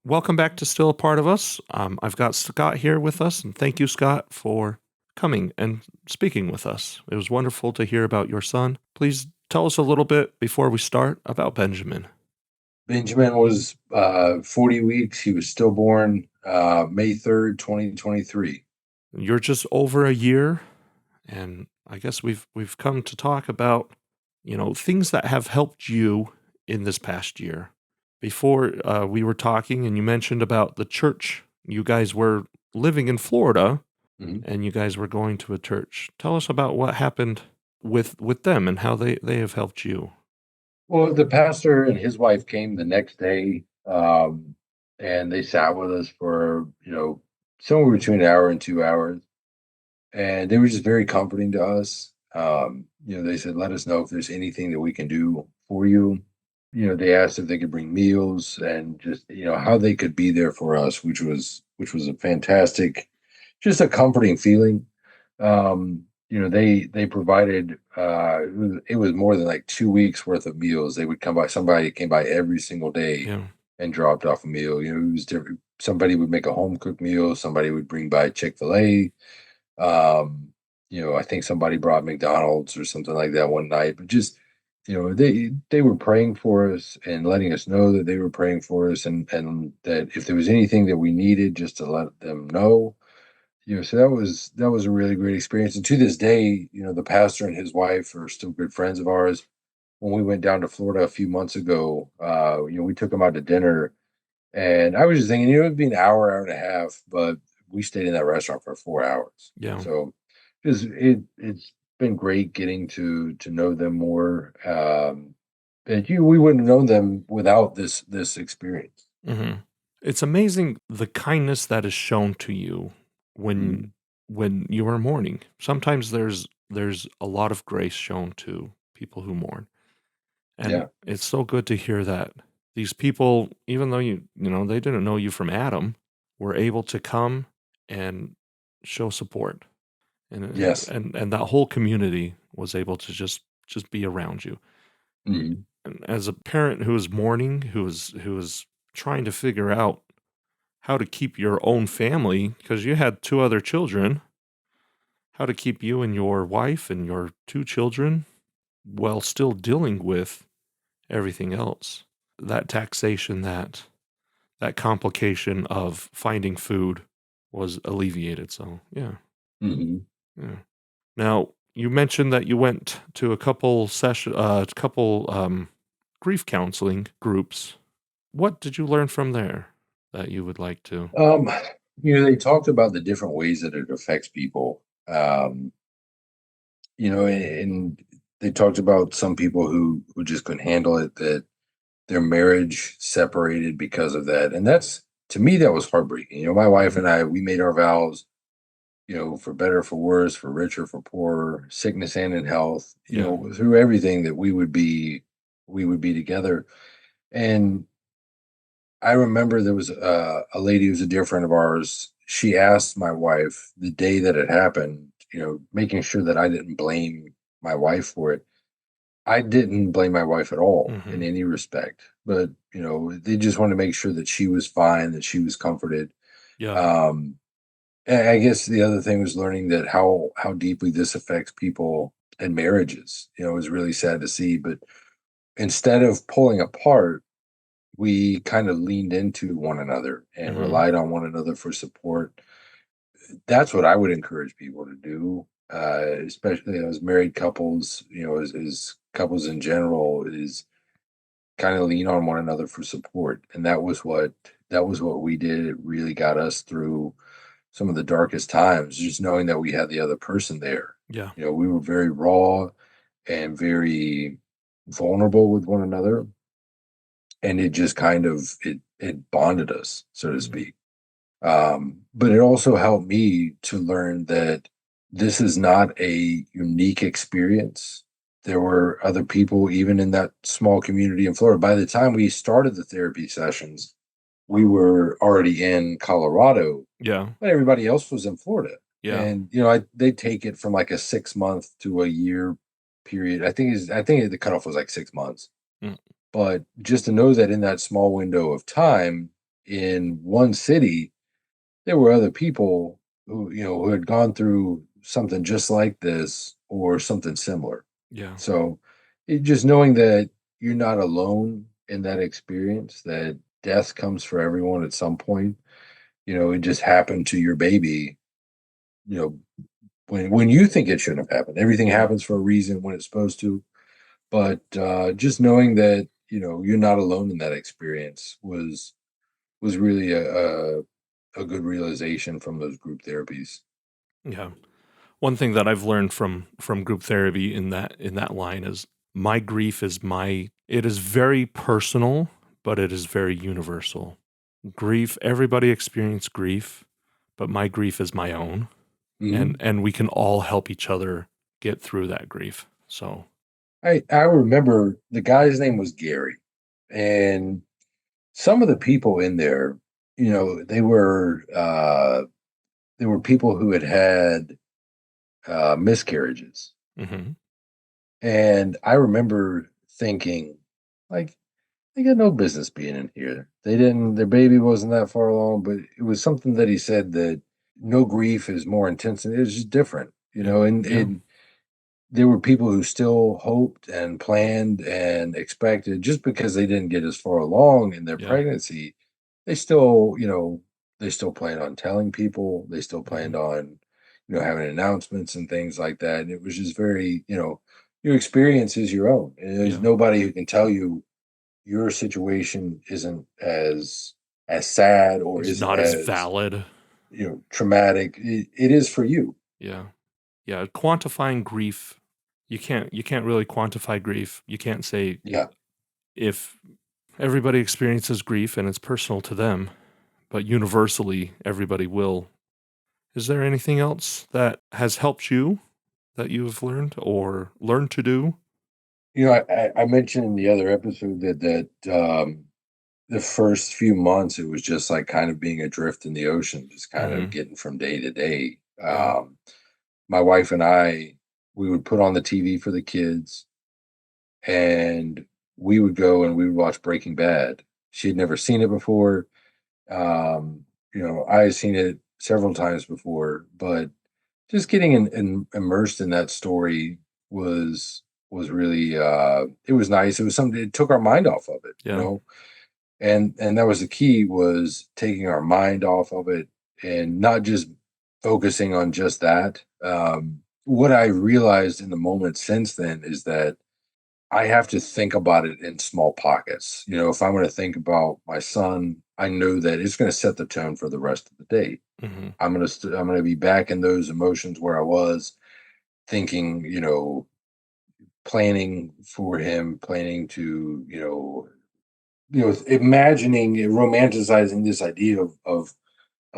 welcome back to Still a Part of Us. I've got Scott here with us, and thank you, Scott, for coming and speaking with us. It was wonderful to hear about your son. Please tell us a little bit before we start about Benjamin. Benjamin was 40 weeks. He was stillborn May 3rd, 2023. You're just over a year, and I guess we've come to talk about, things that have helped you in this past year. Before we were talking, and you mentioned about the church. You guys were living in Florida, Mhm. and you guys were going to a church. Tell us about what happened with them and how they have helped you. Well, the pastor and his wife came the next day, and they sat with us for, somewhere between an hour and 2 hours. And they were just very comforting to us. They said, let us know if there's anything that we can do for you. They asked if they could bring meals and just, how they could be there for us, which was a fantastic, just a comforting feeling. They provided it was more than like 2 weeks worth of meals. They would come by, somebody came by every single day Yeah, and dropped off a meal. It was different. Somebody would make a home cooked meal, somebody would bring by Chick-fil-A. I think somebody brought McDonald's or something like that one night, but just they were praying for us and letting us know that they were praying for us, and that if there was anything that we needed, just to let them know. So that was a really great experience. And to this day, the pastor and his wife are still good friends of ours. When we went down to Florida a few months ago, we took them out to dinner, and I was just thinking, it'd be an hour and a half, but we stayed in that restaurant for 4 hours. yeah. So just it's been great getting to know them more. And we wouldn't have known them without this experience. hmm It's amazing the kindness that is shown to you when Mm, you are mourning. Sometimes there's a lot of grace shown to people who mourn. And yeah. it's so good to hear that these people, even though they didn't know you from Adam, were able to come and show support. Yes. And that whole community was able to just be around you. Mhm. And as a parent who is mourning, who is trying to figure out how to keep your own family, because you had two other children, how to keep you and your wife and your two children while still dealing with everything else. That taxation, that complication of finding food was alleviated. So yeah, Mhm. yeah. Now you mentioned that you went to a couple grief counseling groups. What did you learn from there that you would like to? Um, they talked about the different ways that it affects people. And they talked about some people who just couldn't handle it, that their marriage separated because of that. And that's, to me, that was heartbreaking. My wife Mhm. and I, we made our vows, for better, for worse, for richer, for poorer, sickness and in health, Yeah, through everything, that we would be together. And I remember there was a lady who's a dear friend of ours. She asked my wife the day that it happened, making sure that I didn't blame my wife for it. I didn't blame my wife at all hmm in any respect, but they just wanted to make sure that she was fine, that she was comforted. yeah, Um, and I guess the other thing was learning that how deeply this affects people and marriages. It was really sad to see, but instead of pulling apart, we kind of leaned into one another and hmm relied on one another for support. That's what I would encourage people to do, especially as married couples, as couples in general, is kind of lean on one another for support. And that was what we did. It really got us through some of the darkest times, just knowing that we had the other person there. yeah, We were very raw and very vulnerable with one another, and it just kind of it bonded us, so to mhm, speak. But it also helped me to learn that this is not a unique experience. There were other people, even in that small community in Florida. By the time we started the therapy sessions, we were already in Colorado, yeah, but everybody else was in Florida. yeah, And they take it from like a 6 month to a year period. I think the cutoff was like 6 months. mm, But just to know that in that small window of time, in one city, there were other people who, who had gone through something just like this or something similar. Yeah. So just knowing that you're not alone in that experience, that death comes for everyone at some point, it just happened to your baby, you know, when you think it shouldn't have happened. Everything Yeah. happens for a reason when it's supposed to. But just knowing that, you're not alone in that experience was really a good realization from those group therapies. Yeah. One thing that I've learned from group therapy in that line is my grief is my it is very personal, but it is very universal. Grief, everybody experience grief, but my grief is my own. Hmm. And we can all help each other get through that grief. So, I remember the guy's name was Gary, and some of the people in there, they were people who had had miscarriages, mhm. and I remember thinking, like, they got no business being in here. They didn't. Their baby wasn't that far along, but it was something that he said that no grief is more intense, and it was just different, Yeah. and Yeah. there were people who still hoped and planned and expected just because they didn't get as far along in their Yeah. pregnancy, they still, they still planned on telling people, they still planned Mhm. on, having announcements and things like that. And it was just very, your experience is your own. And there's Yeah. nobody who can tell you your situation isn't as sad or It's isn't not as as, valid. traumatic. It is for you. Yeah. Yeah, quantifying grief, you can't really quantify grief. You can't say Yeah. if everybody experiences grief and it's personal to them, but universally everybody will. Is there anything else that has helped you that you have learned or learned to do? I mentioned in the other episode that the first few months it was just like kind of being adrift in the ocean, just kind of Mhm. getting from day to day. Yeah. My wife and I, we would put on the TV for the kids, and we would go and we would watch Breaking Bad. She had never seen it before. I had seen it several times before, but just getting immersed in that story was really it was nice. It was something, it took our mind off of it, Yeah. and that was the key, was taking our mind off of it and not just focusing on just that. What I realized in the moment since then is that I have to think about it in small pockets. If I'm going to think about my son, I know that it's going to set the tone for the rest of the day. Mhm. I'm going to be back in those emotions where I was thinking, planning for him, planning to, imagining, romanticizing this idea of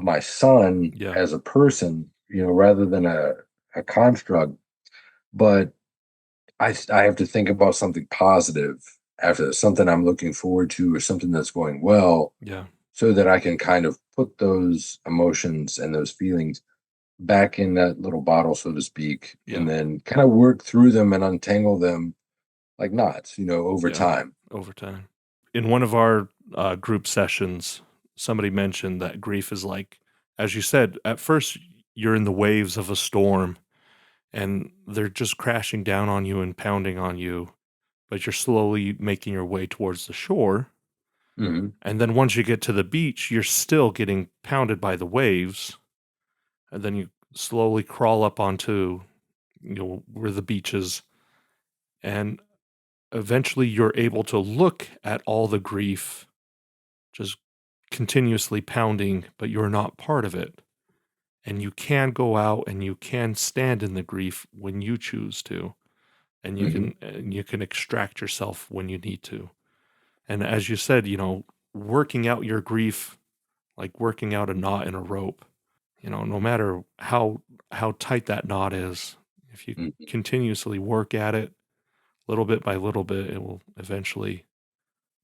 my son Yeah. as a person, rather than a construct. But I have to think about something positive after this, something I'm looking forward to, or something that's going well, Yeah. so that I can kind of put those emotions and those feelings back in that little bottle, so to speak, Yeah. and then kind of work through them and untangle them like knots, over Yeah. time. Over time. In one of our group sessions, somebody mentioned that grief is like, as you said, at first you're in the waves of a storm and they're just crashing down on you and pounding on you, but you're slowly making your way towards the shore. Hmm. And then once you get to the beach, you're still getting pounded by the waves. And then you slowly crawl up onto, where the beach is. And eventually you're able to look at all the grief just continuously pounding, but you're not part of it. And you can go out and you can stand in the grief when you choose to. Hmm. And you can extract yourself when you need to. And as you said, working out your grief like working out a knot in a rope. No matter how tight that knot is, if you Hmm. continuously work at it little bit by little bit, it will eventually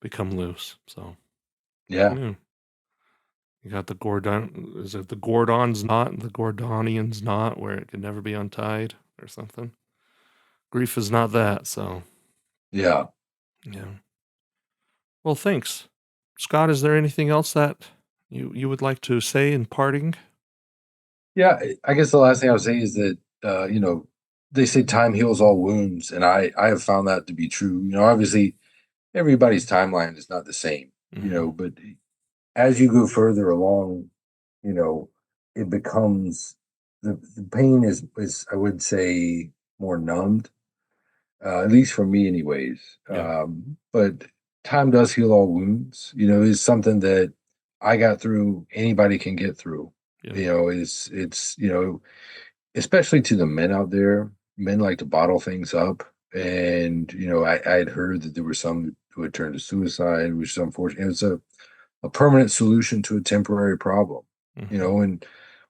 become loose. So, Yeah. yeah, you got the Gordon. Is it the Gordon's knot, the Gordonian's knot, where it can never be untied or something? Grief is not that. So, Yeah. yeah. Well, thanks. Scott, is there anything else that you would like to say in parting? Yeah, I guess the last thing I would say is that they say time heals all wounds, and I have found that to be true. Obviously everybody's timeline is not the same, Mhm. but as you go further along, you know, it becomes the pain is I would say more numbed, at least for me, anyways. Yeah. But time does heal all wounds. Is something that I got through. Anybody can get through. Yeah. It's especially to the men out there. Men like to bottle things up, and I had heard that there were some who had turned to suicide, which is unfortunate. It's a permanent solution to a temporary problem. Mhm. And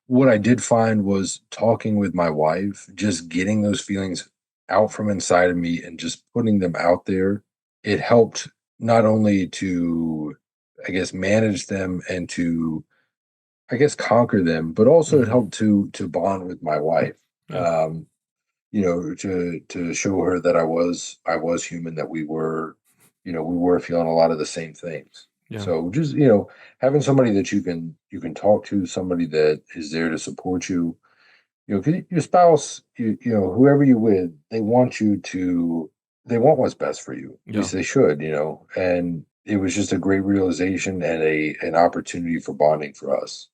what I did find was talking with my wife, just getting those feelings out from inside of me and just putting them out there. It helped not only to, I guess, manage them and to, I guess, conquer them, but also it Mhm. helped to bond with my wife. Yeah. Um, to show her that I was human, that we were feeling a lot of the same things. Yeah. So just having somebody that you can talk to, somebody that is there to support you. 'Cause your spouse, whoever you're with, they want what's best for you. At Yeah. least they should. And it was just a great realization and an opportunity for bonding for us.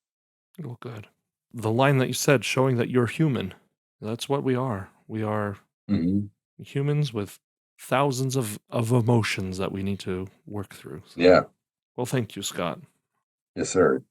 Well, good. The line that you said, showing that you're human. That's what we are. We are Hmm. humans with thousands of emotions that we need to work through. So, Yeah. well, thank you, Scott. Yes, sir.